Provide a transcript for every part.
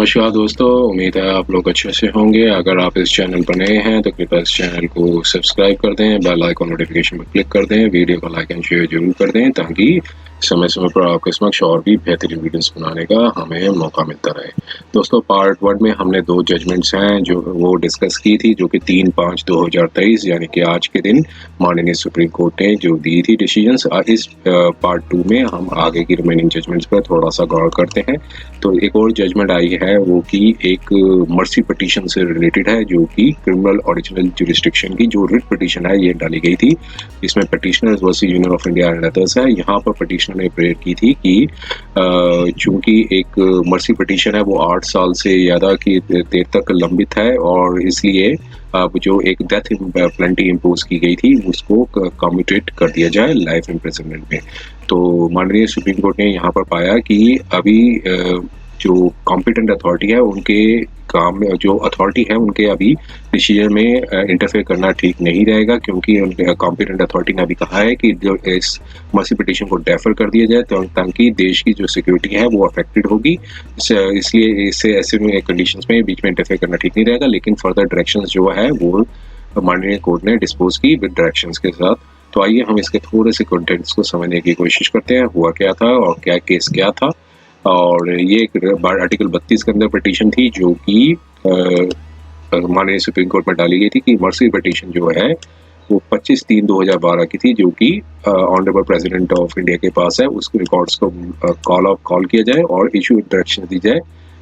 नमस्कार दोस्तों, उम्मीद है आप लोग अच्छे से होंगे। अगर आप इस चैनल पर नए हैं तो कृपया इस चैनल को सब्सक्राइब कर दें, बेल आइकन नोटिफिकेशन पर क्लिक कर दें, वीडियो को लाइक एंड शेयर जरूर कर दें ताकि समय समय पर आपके समक्ष और भी बेहतरीन वीडियोस बनाने का हमें मौका मिलता रहे। दोस्तों, पार्ट 1 में हमने 2 जजमेंट्स हैं जो वो डिस्कस की थी, जो कि 3/5/2023 यानी कि आज के दिन माननीय सुप्रीम कोर्ट ने जो दी थी डिसीजंस। इस पार्ट 2 में हम आगे की रिमेनिंग जजमेंट्स पर थोड़ा सा गौर करते हैं। तो एक और जजमेंट आई है वो कि एक मर्सी पिटीशन से रिलेटेड है, जो कि क्रिमिनल ओरिजिनल जुरिस्डिक्शन की जो रिट पिटीशन है ये डाली गई थी। इसमें petitioners versus Union of India and others है। यहाँ पर पिटीशनर ने प्रेयर की थी कि चूंकि एक मर्सी पिटीशन है वो 8 साल से ज़्यादा की देर तक लंबित है और इसलिए अब जो एक डेथ पेनल्टी इम्पोज की गई थी उसको कम्यूटेट कर दिया जाए लाइफ इम्प्रिजनमेंट में। तो माननीय सुप्रीम कोर्ट ने यहाँ पर पाया कि अभी जो कॉम्पिटेंट अथॉरिटी है उनके काम में जो अथॉरिटी है उनके अभी डिसीजन में इंटरफेयर करना ठीक नहीं रहेगा, क्योंकि उनके कॉम्पिटेंट अथॉरिटी ने अभी कहा है कि जो इस मर्सी पिटीशन को डेफर कर दिया जाए तो ताकि देश की जो सिक्योरिटी है वो अफेक्टेड होगी। इसलिए इससे ऐसे में कंडीशंस में बीच में इंटरफेयर करना ठीक नहीं रहेगा, लेकिन फर्दर डायरेक्शंस जो है वो माननीय कोर्ट ने डिस्पोज की विद डायरेक्शंस के साथ। तो आइए हम इसके थोड़े से कंटेंट्स को समझने की कोशिश करते हैं, हुआ क्या था और क्या केस क्या था। और ये एक आर्टिकल 32 के अंदर पिटीशन थी जो कि माननीय सुप्रीम कोर्ट में डाली गई थी कि मर्सी पिटीशन जो है वो 25/3/2012 की थी, जो कि ऑनरेबल प्रेसिडेंट ऑफ इंडिया के पास है। उसके रिकॉर्ड्स को कॉल किया जाए और इशू डायरेक्शन दी जाए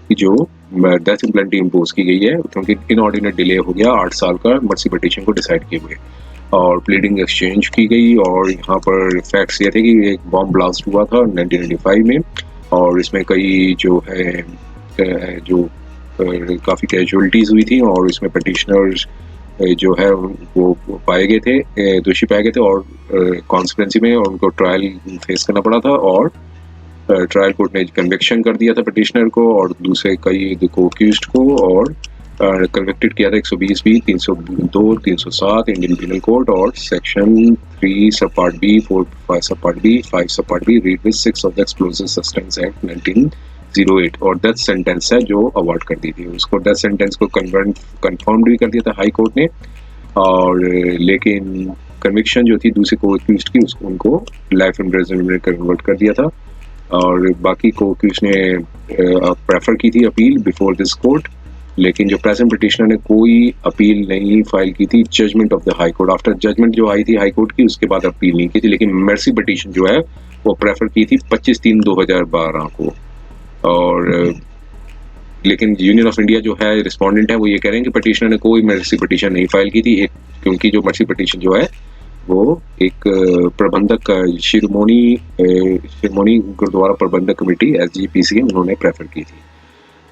कि जो डेथ पेनल्टी इम्पोज की गई है, क्योंकि इनऑर्डिनेट डिले हो गया 8 साल का मर्सी पिटीशन को डिसाइड किए हुए, और प्लीडिंग एक्सचेंज की गई। और यहाँ पर फैक्ट्स ये थे कि एक बॉम्ब ब्लास्ट हुआ था 1995 में और इसमें कई जो है जो काफ़ी कैजुअलिटीज़ हुई थी और इसमें पिटिशनर्स जो है वो पाए गए थे, दोषी पाए गए थे और कॉन्सिक्वेंसी में उनको ट्रायल फेस करना पड़ा था। और ट्रायल कोर्ट ने कन्विक्शन कर दिया था पिटिशनर को और दूसरे कई को अक्यूज्ड को, और कन्विक्टेड किया था 120B, 302, 307 इंडियन पिनल कोड और सेक्शन 3 सब पार्ट बी, 4 सब पार्ट बी, 5 सब part B, read with 6 of the explosive substance act 1908, और डेथ सेंटेंस है जो अवार्ड कर दी थी उसको। डेथ सेंटेंस को कन्फर्म भी कर दिया था हाई कोर्ट ने, और लेकिन कन्विक्शन जो थी दूसरे को अक्यूज्ड की उसको उनको लाइफ इम्प्रिजनमेंट में कन्वर्ट कर दिया था। और बाकी को अक्यूज्ड ने प्रेफर की थी अपील बिफोर दिस कोर्ट, लेकिन जो प्रेजेंट पिटिशनर ने कोई अपील नहीं फाइल की थी judgement of the high court. After judgement जो आई थी हाई कोर्ट की उसके बाद अपील नहीं की थी, लेकिन मर्सी पिटिशन जो है वो प्रेफर की थी 25/3/2012 को। और लेकिन यूनियन ऑफ इंडिया जो है रिस्पोंडेंट है वो ये कह रहे हैं कि पिटिशनर ने कोई मर्सी पिटिशन नहीं फाइल की थी, क्योंकि जो मर्सी पिटिशन जो है वो एक प्रबंधक शिरोमणि गुरुद्वारा प्रबंधक कमेटी SGPC उन्होंने प्रेफर की थी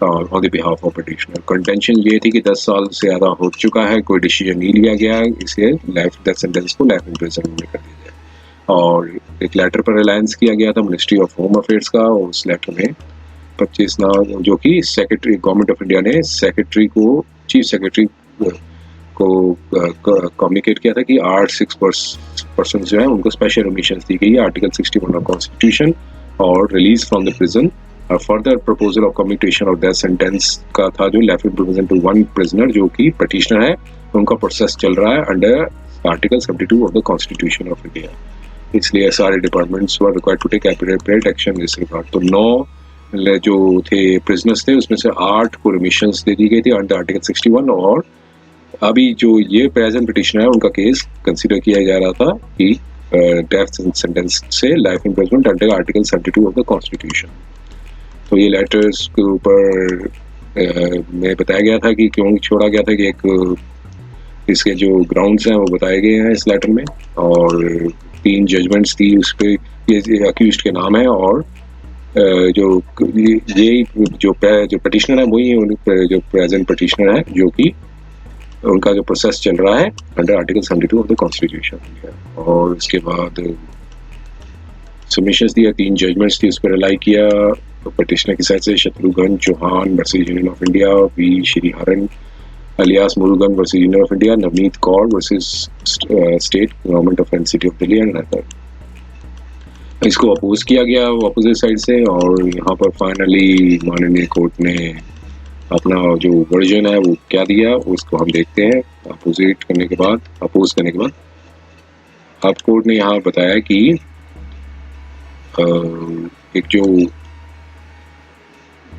on the behalf of petitioner. Contention ये थी कि 10 साल से ज़्यादा हो चुका है, कोई डिसीजन नहीं लिया गया, इसलिए लाइफ डेथ सेंटेंस को लाइफ इम्प्रिजनमेंट में कर दिया जाए। और एक लेटर पर रिलायंस किया गया था मिनिस्ट्री ऑफ होम अफेयर्स का, और उस लेटर में 25 नाम जो कि सेक्रेटरी गवर्नमेंट ऑफ इंडिया ने सेक्रेटरी को चीफ सेक्रेटरी को कम्युनिकेट किया था कि 8 पर्सन जो है उनको स्पेशल परमिशन दी गई है आर्टिकल 61 ऑफ कॉन्स्टिट्यूशन और release from the prison. Further proposal of commutation of death sentence का था जो लाइफ इम्प्रिजनमेंट टू 1 प्रिजनर जो कि पिटिशनर है, उनका प्रोसेस चल रहा है under article 72 of the constitution of India. इसलिए सारे departments were required to take appropriate action in this regard. तो 9 जो थे प्रिजनर्स थे उसमें से 8 को रिमिशंस दे दी गई थी अंडर आर्टिकल 61, और अभी जो ये प्रेजेंट पिटिशनर है उनका केस कंसिडर किया जा रहा था कि डेथ सेंटेंस से life imprisonment under article 72 of the constitution. तो ये लेटर्स के ऊपर में बताया गया था कि क्यों छोड़ा गया था कि एक इसके जो ग्राउंड्स हैं वो बताए गए हैं इस लेटर में, और 3 जजमेंट्स थी उस पर ये अक्यूज्ड के नाम है, और जो ये जो पिटिशनर है वही जो प्रेजेंट पिटिशनर है जो कि उनका जो प्रोसेस चल रहा है under article 72 of the constitution. और उसके बाद सबमिशंस दिया, 3 जजमेंट्स थी उस पर रिलाई किया पिटिशनर की साइड से Shatrughan Chauhan versus Union of India, V Sriharan alias Murugan versus Union of India, Navneet Kaur versus State Government of City of Delhi and other. इसको अपोज किया गया अपोजिट साइड से, और यहाँ पर फाइनली माननीय कोर्ट ने अपना जो वर्जन है वो क्या दिया, उसको हम देखते हैं। अपोज करने के बाद अब कोर्ट ने यहाँ बताया कि एक जो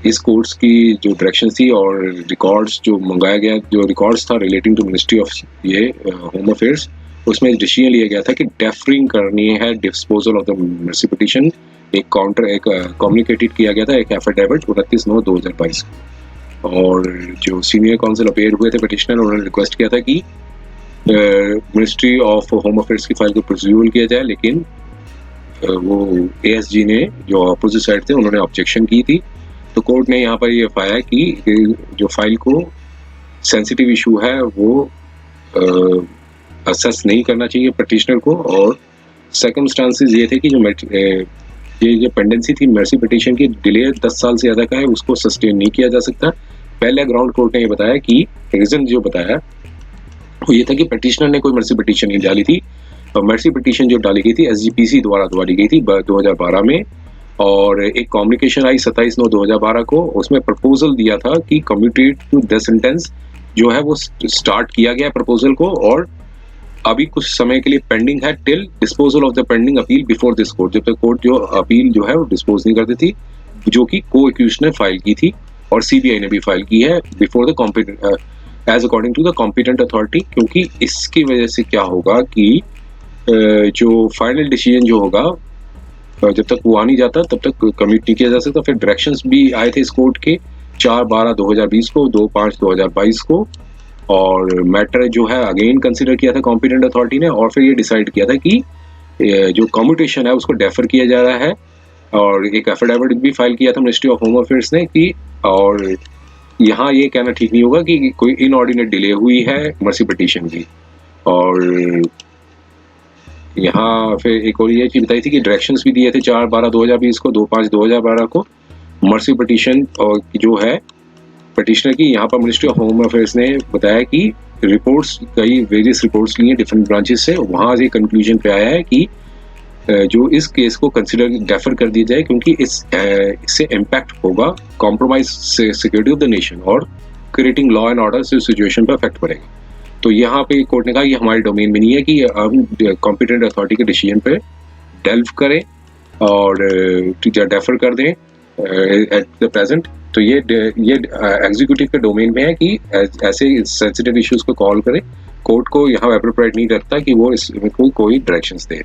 इस कोर्स की जो डायरेक्शन थी और रिकॉर्ड्स जो मंगाया गया, जो रिकॉर्ड्स था रिलेटिंग टू मिनिस्ट्री ऑफ ये होम अफेयर्स, उसमें डिसीजन लिया गया था कि डेफरिंग करनी है disposal of the mercy petition. एक कम्युनिकेटेड किया गया था एक एफिडेविट 29/9/2022। और जो सीनियर काउंसिल अपेयर हुए थे पिटिशनर, उन्होंने रिक्वेस्ट किया था कि मिनिस्ट्री ऑफ होम अफेयर्स की फाइल को प्रोज्यूल किया जाए, लेकिन वो एएसजी ने जो अपोजिट साइड थे उन्होंने ऑब्जेक्शन की थी। तो कोर्ट ने यहाँ पर ये पाया कि जो फाइल को सेंसिटिव इशू है वो असेस नहीं करना चाहिए पिटिशनर को, और सर्कमस्टांसेस ये थे कि जो पेंडेंसी थी मर्सी पिटीशन की डिले 10 साल से ज़्यादा का है, उसको सस्टेन नहीं किया जा सकता। पहले ग्राउंड कोर्ट ने ये बताया कि रीज़न जो बताया वो ये था कि पिटिशनर ने कोई मर्सी पिटीशन नहीं डाली थी, और मर्सी पिटीशन जो डाली गई थी एसजीपीसी द्वारा डाली गई थी 2012 में, और एक कम्युनिकेशन आई 27/9/2012 को। उसमें प्रपोजल दिया था कि कम्यूटेड टू द सेंटेंस जो है वो स्टार्ट किया गया प्रपोजल को, और अभी कुछ समय के लिए पेंडिंग है till disposal of the pending appeal before this court, जब तक कोर्ट जो अपील जो है वो डिस्पोज नहीं कर देती, जो कि को एक्यूज्ड ने फाइल की थी और सीबीआई ने भी फाइल की है before the competent age according to the competent authority. क्योंकि इसकी वजह से क्या होगा कि जो फाइनल डिसीजन जो होगा जब तक वो आ नहीं जाता तब तक कमिट नहीं किया जा सकता। फिर डायरेक्शंस भी आए थे इस कोर्ट के 4/12/2020 को, 2/5/2022 को, और मैटर जो है अगेन कंसिडर किया था कॉम्पिटेंट अथॉरिटी ने, और फिर ये डिसाइड किया था कि जो कम्यूटेशन है उसको डेफर किया जा रहा है। और एक एफिडेविट भी फाइल किया था मिनिस्ट्री ऑफ होम अफेयर्स ने कि, और यहाँ ये कहना ठीक नहीं होगा कि कोई इनऑर्डिनेट डिले हुई है मर्सी पिटीशन की। और यहाँ फिर एक और ये चीज बताई थी कि डायरेक्शंस भी दिए थे 4/12/2020 को, 2/5/2012 को मर्सी पिटीशन और जो है पिटिशनर की। यहाँ पर मिनिस्ट्री ऑफ होम अफेयर्स ने बताया कि रिपोर्ट्स, कई वेरियस रिपोर्ट्स लिए डिफरेंट ब्रांचेस से, वहाँ से कंक्लूजन पे आया है कि जो इस केस को कंसिडर डेफर कर दिया जाए, क्योंकि इससे इम्पैक्ट होगा कॉम्प्रोमाइज से सिक्योरिटी ऑफ द नेशन और क्रिएटिंग लॉ एंड ऑर्डर से सिचुएशन पर इफेक्ट पड़ेगा। तो यहाँ पे कोर्ट ने कहा कि हमारे डोमेन में नहीं है कि हम कॉम्पिटेंट अथॉरिटी के डिसीजन पे डेल्व करें और डेफर कर दें एट द प्रेजेंट। तो ये एग्जीक्यूटिव के डोमेन में है कि ऐसे सेंसिटिव इश्यूज को कॉल करे। कोर्ट को यहाँ एप्रोप्रिएट नहीं लगता कि वो इसमें कोई डायरेक्शंस दे।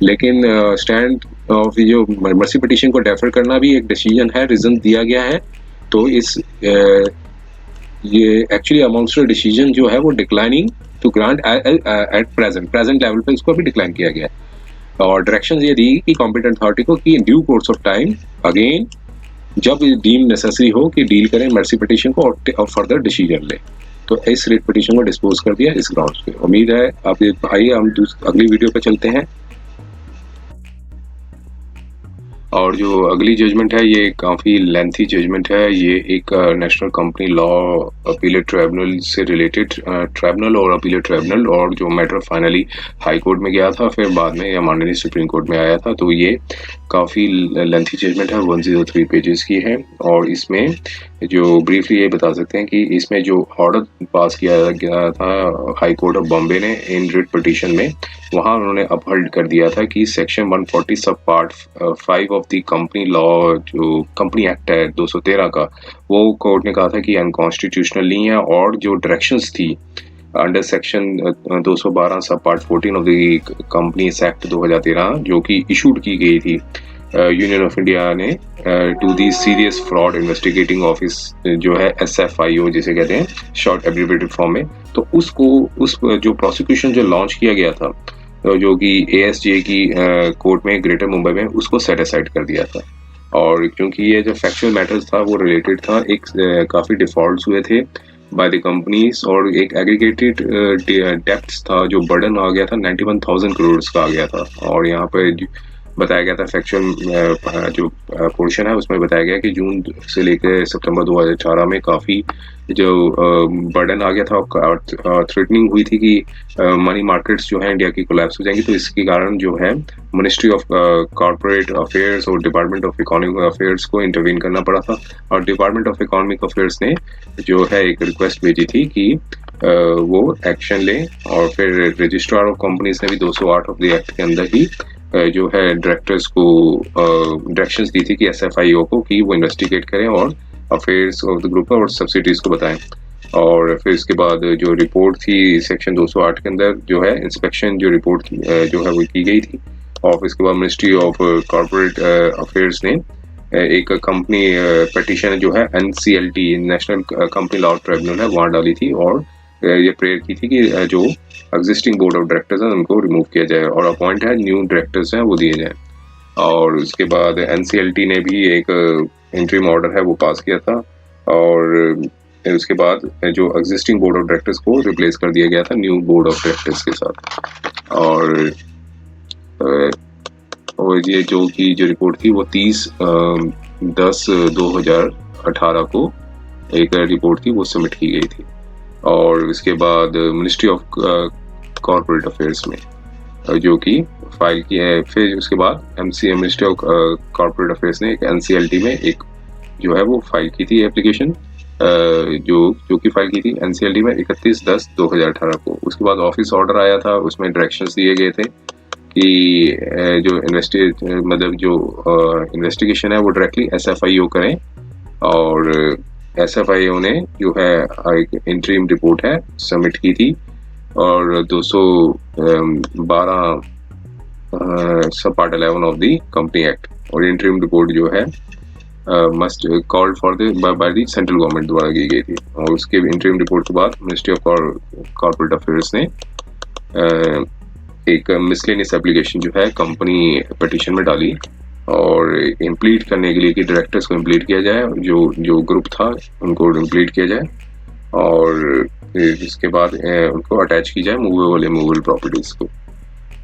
लेकिन स्टैंड ऑफ जो मर्सी पिटीशन को डेफर करना भी एक डिसीजन है, रीजन दिया गया है। तो इस ये एक्चुअली अमाउंट्स टू डिसीजन जो है वो declining to grant at present level पे इसको भी डिक्लाइन किया गया है। और डायरेक्शंस ये दी कि कॉम्पिटेंट अथॉरिटी को कि in due course of time again जब डीम नेसेसरी हो कि डील करें मर्सी पिटीशन को और फर्दर डिसीजन ले। तो इस रेट पिटीशन को डिस्पोज कर दिया इस ग्राउंड्स पे। उम्मीद है आप, आइए हम अगली वीडियो पे चलते हैं। और जो अगली जजमेंट है ये काफ़ी लेंथी जजमेंट है। ये एक national company law appellate tribunal से रिलेटेड ट्राइब्यूनल और अपीलेट ट्राइब्यूनल, और जो मैटर फाइनली हाई कोर्ट में गया था, फिर बाद में माननीय सुप्रीम कोर्ट में आया था। तो ये काफ़ी लेंथी जजमेंट है, 103 पेजेस की है। और इसमें जो ब्रीफली ये बता सकते हैं कि इसमें जो ऑर्डर पास किया गया था हाई कोर्ट ऑफ बॉम्बे ने इन रिट पिटीशन में, वहाँ उन्होंने अपहोल्ड कर दिया था कि सेक्शन 140 सब part 5 of the company law, जो कंपनी एक्ट है 213 का, वो कोर्ट ने कहा था कि अनकॉन्स्टिट्यूशनल नहीं है। और जो डायरेक्शंस थी under section 212 sub part 14 of the companies act 2013 जो कि इशूड की गई थी यूनियन ऑफ इंडिया ने to the serious fraud investigating office जो है SFIO जिसे कहते हैं शॉर्ट एब्रिविएटेड फॉर्म में। तो उसको उस जो प्रोसिक्यूशन जो लॉन्च किया गया था जो कि ASJ की कोर्ट में ग्रेटर मुंबई में, उसको सेट असाइड कर दिया था। और क्योंकि ये जो फैक्चुअल मैटर्स था वो रिलेटेड था, एक काफ़ी डिफॉल्ट्स हुए थे बाय द कंपनीज, और एक एग्रीगेटेड डेप्ट्स था जो बर्डन आ गया था 91,000 करोड़ का आ गया था। और यहाँ पर बताया गया था फैक्चुअल जो पोर्शन है उसमें बताया गया कि जून से लेकर सितंबर 2018 में काफ़ी जो बर्डन आ गया था और थ्रेटनिंग हुई थी कि मनी मार्केट्स जो है इंडिया की कोलैप्स हो जाएंगी। तो इसके कारण जो है मिनिस्ट्री ऑफ कॉर्पोरेट अफेयर्स और डिपार्टमेंट ऑफ इकोनॉमिक अफेयर्स को इंटरवीन करना पड़ा था। और डिपार्टमेंट ऑफ इकोनॉमिक अफेयर्स ने जो है एक रिक्वेस्ट भेजी थी कि वो एक्शन लें। और फिर रजिस्ट्रार ऑफ कंपनीज ने भी 208 ऑफ द एक्ट के अंदर ही जो है डायरेक्टर्स को डायरेक्शंस दी थी कि एसएफआईओ को कि वो इन्वेस्टिगेट करें और अफेयर्स ऑफ द ग्रुप और सब्सिडीज को बताएं। और फिर इसके बाद जो रिपोर्ट थी सेक्शन 208 के अंदर जो है इंस्पेक्शन जो रिपोर्ट जो है वो की गई थी। और इसके बाद मिनिस्ट्री ऑफ कॉर्पोरेट अफेयर्स ने एक कंपनी पटिशन जो है NCLT national company law tribunal है वहाँ डाली थी। और ये प्रेयर की थी कि जो एग्जिस्टिंग बोर्ड ऑफ डायरेक्टर्स हैं उनको रिमूव किया जाए और अपॉइंट है न्यू डायरेक्टर्स हैं वो दिए जाए। और उसके बाद एनसीएलटी ने भी एक इंटरिम ऑर्डर है वो पास किया था। और उसके बाद जो एग्जिस्टिंग बोर्ड ऑफ डायरेक्टर्स को रिप्लेस कर दिया गया था न्यू बोर्ड ऑफ डायरेक्टर्स के साथ। और ये जो रिपोर्ट थी वो 30/10/2018 को एक रिपोर्ट थी वो सबमिट की गई थी। और इसके बाद मिनिस्ट्री ऑफ कॉर्पोरेट अफेयर्स में जो कि फाइल की है। फिर उसके बाद मिनिस्ट्री ऑफ कॉर्पोरेट अफेयर्स ने एक एनसीएलटी में एक जो है वो फाइल की थी एप्लीकेशन जो कि फाइल की थी एनसीएलटी में 31/10/2018 को। उसके बाद ऑफिस ऑर्डर आया था उसमें डायरेक्शंस दिए गए थे कि जो इन्वेस्टिगेशन है वो डायरेक्टली एसएफआईओ करें। और एसएफआईओ ने जो है एक इंटरिम रिपोर्ट है सबमिट की थी। और 212 sub part 11 of the company act और इंटरिम रिपोर्ट जो है must called for by the central government द्वारा की गई थी। और उसके इंटरिम रिपोर्ट के बाद मिनिस्ट्री ऑफ कॉर्पोरेट अफेयर्स ने एक मिसलेनियस एप्लीकेशन जो है कंपनी पिटीशन में डाली और इम्प्लीट करने के लिए कि डायरेक्टर्स को इम्प्लीट किया जाए जो ग्रुप था उनको इम्प्लीट किया जाए। और इसके बाद उनको अटैच की जाए मूवेबल इमूवेबल प्रॉपर्टीज को।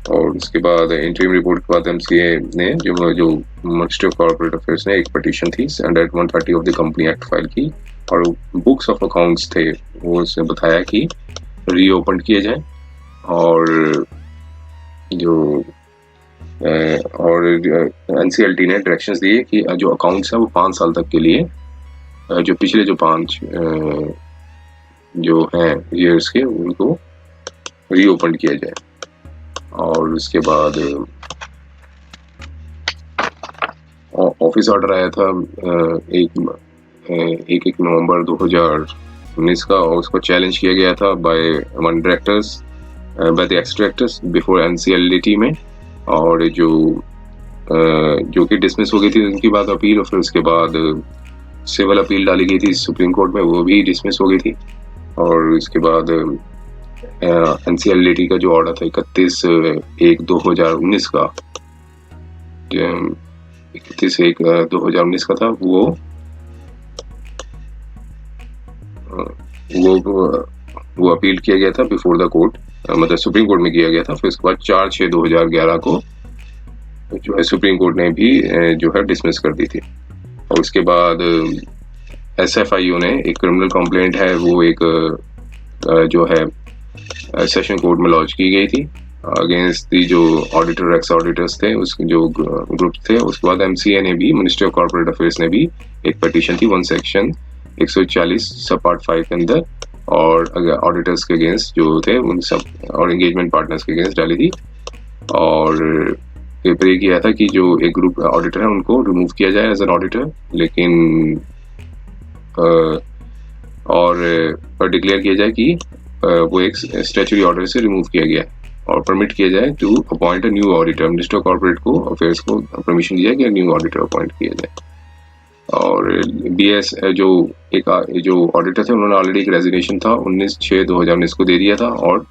और उसके बाद इंटरिम रिपोर्ट के बाद एमसीए ने जो मिनिस्ट्री ऑफ कॉर्पोरेट अफेयर्स ने एक पिटीशन थी under 130 of the company act file की। और बुक्स ऑफ अकाउंट्स थे वो उसने बताया कि रीओपन किए जाए। और और एनसीएलटी ने डायरेक्शंस दिए कि जो अकाउंट्स है वो 5 साल तक के लिए जो पिछले जो 5 जो हैं ईयर्स के उनको रीओपन किया जाए। और उसके बाद ऑफिस ऑर्डर आया था 1 नवंबर 2019 का और उसको चैलेंज किया गया था by one directors by the x directors before NCLT में। और जो कि डिसमिस हो गई थी उनकी बात अपील। और फिर उसके बाद सिविल अपील डाली गई थी सुप्रीम कोर्ट में वो भी डिसमिस हो गई थी। और इसके बाद एनसीएलटी का जो ऑर्डर था 31/1/2019 का 31/1/2019 का था वो अपील किया गया था बिफोर द कोर्ट मतलब सुप्रीम कोर्ट में किया गया था। फिर उसके बाद 4/6/2011 को जो है सुप्रीम कोर्ट ने भी जो है डिसमिस कर दी थी। और उसके बाद एसएफआईओ ने एक क्रिमिनल कंप्लेंट है वो एक जो है सेशन कोर्ट में लॉन्च की गई थी अगेंस्ट दी जो ऑडिटर एक्स ऑडिटर्स थे उसके जो ग्रुप थे। उसके बाद एमसीए ने भी मिनिस्ट्री ऑफ कॉर्पोरेट अफेयर्स ने भी एक पिटीशन थी 1 सेक्शन 140 सब पार्ट 5 के अंदर और ऑडिटर्स के अगेंस्ट जो थे उन सब और एंगेजमेंट पार्टनर्स के अगेंस्ट डाली थी। और पेपर ये किया था कि जो एक ग्रुप ऑडिटर है उनको रिमूव किया जाए एज एन ऑडिटर लेकिन और डिक्लेयर किया जाए कि वो एक स्टैच्यूटरी ऑर्डर से रिमूव किया गया और परमिट किया जाए to appoint a new auditor. Minister of corporate को अफेयर्स को परमिशन दिया कि न्यू ऑडिटर अपॉइंट किया जाए। और बीएस जो ऑडिटर थे उन्होंने ऑलरेडी एक रेजिग्नेशन था 19/6/2019 को दे दिया था। और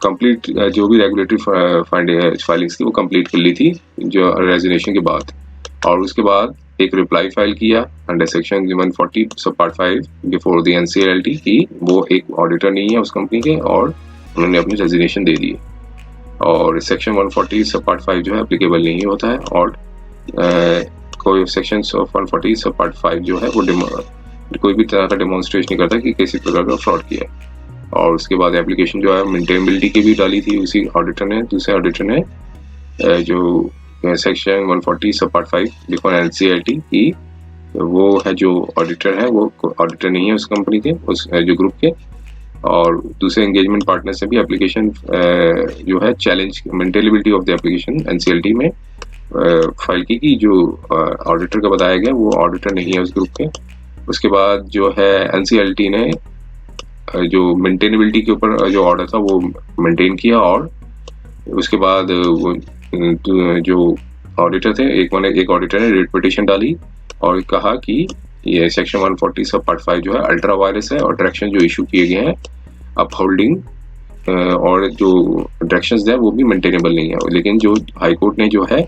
कंप्लीट जो भी रेगुलेटरी फाइलिंग्स थी वो कंप्लीट कर ली थी जो रेजिग्नेशन के बाद। और उसके बाद एक रिप्लाई फाइल किया अंडर सेक्शन 140 सब पार्ट 5 बिफोर द एनसीएलटी कि वो एक ऑडिटर नहीं है उस कंपनी के और उन्होंने अपनी रेजिग्नेशन दे दी। और सेक्शन 140 सब पार्ट 5 जो है एप्लीकेबल नहीं होता है, और कोई सेक्शन ऑफ 140 सब पार्ट 5 जो है वो कोई भी तरह का डेमोन्स्ट्रेशन नहीं करता कि किसी प्रकार का फ्रॉड किया है। और उसके बाद एप्लीकेशन जो है मेंटेनेबिलिटी की भी डाली थी उसी ऑडिटर ने, दूसरे ऑडिटर ने, जो सेक्शन 140 सब पार्ट 5 बिफोर एनसीएलटी की, वो है जो ऑडिटर है वो ऑडिटर नहीं है उस कंपनी के, उस जो ग्रुप के। और दूसरे एंगेजमेंट पार्टनर से भी एप्लीकेशन जो है challenge maintainability of the application NCLT में फाइल की, कि जो ऑडिटर का बताया गया वो ऑडिटर नहीं है उस ग्रुप के। उसके बाद जो है एनसीएलटी ने जो मेंटेनेबिलिटी के ऊपर जो ऑर्डर था वो मेंटेन किया, और उसके बाद वो जो ऑडिटर थे, एक ऑडिटर ने रेट पिटीशन डाली और कहा कि ये सेक्शन 140 सब पार्ट 5 जो है अल्ट्रा वायरस है, और डायरेक्शन जो इशू किए गए हैं अपहोल्डिंग और जो डायरेक्शंस है वो भी मेंटेनेबल नहीं है। लेकिन जो हाई कोर्ट ने जो है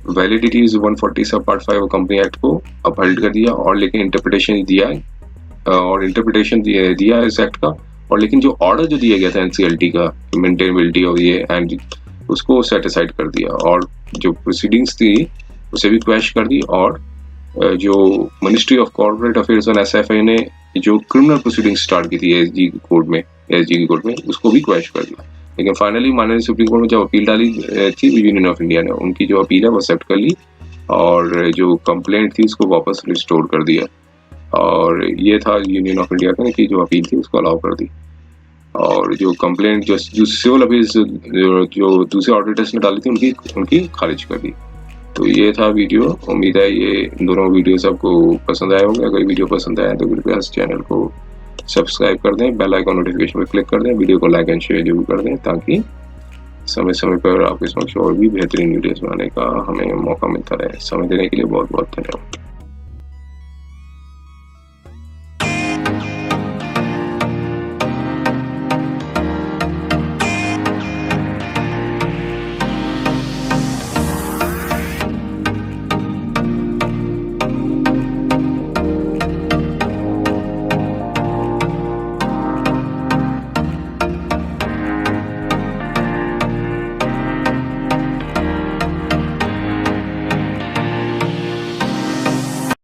वैलिडिटी 140 सब पार्ट 5 कंपनी एक्ट को अपहोल्ड कर दिया, और लेकिन इंटरप्रिटेशन दिया इस एक्ट का, और लेकिन जो ऑर्डर जो दिया गया था एनसीएलटी का मेंटेनेबिलिटी और ये एंड उसको सेटिसाइड कर दिया, और जो प्रोसीडिंग्स थी उसे भी क्वैश कर दी। और जो मिनिस्ट्री ऑफ कॉर्पोरेट अफेयर्स और एसएफआई ने जो क्रिमिनल प्रोसीडिंग स्टार्ट की थी एसजी की कोर्ट में उसको भी क्वैश कर दिया। लेकिन फाइनली माननीय सुप्रीम कोर्ट में जब अपील डाली थी यूनियन ऑफ इंडिया ने, उनकी जो अपील है वो एक्सेप्ट कर ली, और जो कंप्लेंट थी उसको वापस रिस्टोर कर दिया। और ये था यूनियन ऑफ इंडिया का कि जो अपील थी उसको अलाउ कर दी, और जो कंप्लेंट जो सिविल अपील जो दूसरे ऑडिटर्स ने डाली थी उनकी खारिज कर दी। तो ये था वीडियो। उम्मीद है ये दोनों वीडियोस आपको पसंद आए होंगे। अगर वीडियो पसंद आया तो कृपया इस चैनल को सब्सक्राइब कर दें, बेल आइकन नोटिफिकेशन पर क्लिक कर दें, वीडियो को लाइक एंड शेयर जरूर कर दें, ताकि समय समय पर आपके समक्ष और भी बेहतरीन वीडियोस बनाने का हमें मौका मिलता रहे। समय देने के लिए बहुत बहुत धन्यवाद।